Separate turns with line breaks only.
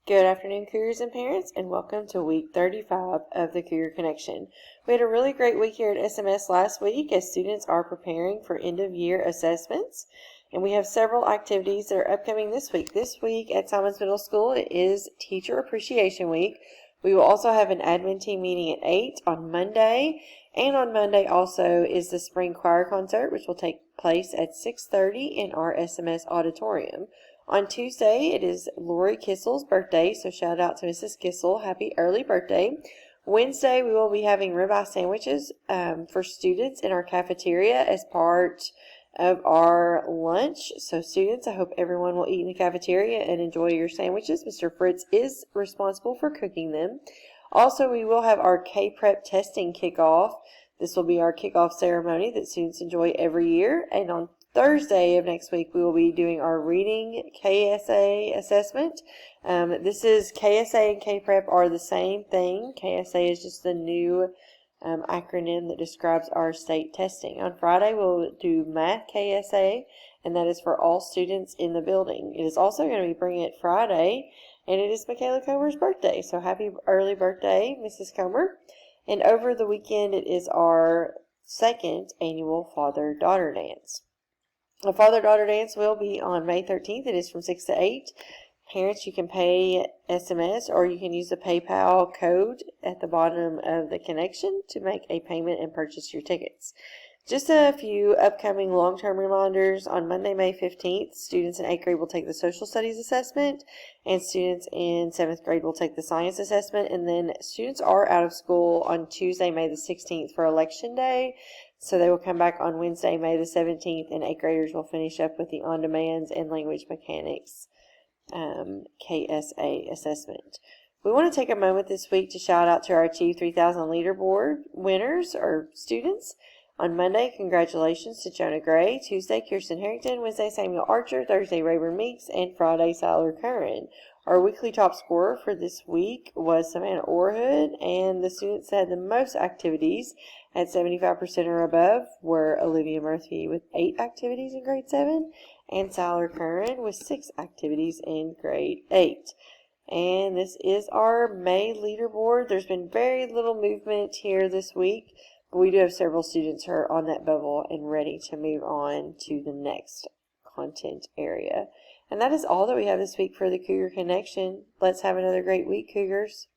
Good afternoon, Cougars and parents, and welcome to week 35 of the Cougar Connection. We had a really great week here at SMS last week as students are preparing for end-of-year assessments, and we have several activities that are upcoming this week. This week at Simons Middle School, it is Teacher Appreciation Week. We will also have an admin team meeting at 8 on Monday, and on Monday also is the Spring Choir Concert, which will take place at 6:30 in our SMS auditorium. On Tuesday, it is Lori Kissel's birthday, so shout out to Mrs. Kissel. Happy early birthday. Wednesday, we will be having ribeye sandwiches for students in our cafeteria as part of our lunch. So students, I hope everyone will eat in the cafeteria and enjoy your sandwiches. Mr. Fritz is responsible for cooking them. Also, we will have our K-Prep testing kickoff. This will be our kickoff ceremony that students enjoy every year. And on Thursday of next week, we will be doing our reading KSA assessment. This is KSA and K-Prep are the same thing. KSA is just the new acronym that describes our state testing. On Friday, we'll do Math KSA, and that is for all students in the building. It is also going to be Bring It Friday, and it is Michaela Comer's birthday. So happy early birthday, Mrs. Comer. And over the weekend, it is our second annual father-daughter dance. The father-daughter dance will be on May 13th. It is from 6 to 8. Parents, you can pay SMS or you can use the PayPal code at the bottom of the connection to make a payment and purchase your tickets. Just a few upcoming long-term reminders. On Monday, May 15th, students in 8th grade will take the social studies assessment, and students in 7th grade will take the science assessment. And then students are out of school on Tuesday, May the 16th for election day. So they will come back on Wednesday, May the 17th, and 8th graders will finish up with the on-demands and language mechanics KSA assessment. We want to take a moment this week to shout out to our Achieve 3000 leaderboard winners or students. On Monday, congratulations to Jonah Gray. Tuesday, Kirsten Harrington. Wednesday, Samuel Archer. Thursday, Rayburn Meeks. And Friday, Siler Curran. Our weekly top scorer for this week was Savannah Orhood, and the students that had the most activities at 75% or above were Olivia Murphy with 8 activities in grade 7 and Siler Curran with 6 activities in grade 8. And this is our May leaderboard. There's been very little movement here this week, but we do have several students who are on that bubble and ready to move on to the next content area. And that is all that we have this week for the Cougar Connection. Let's have another great week, Cougars.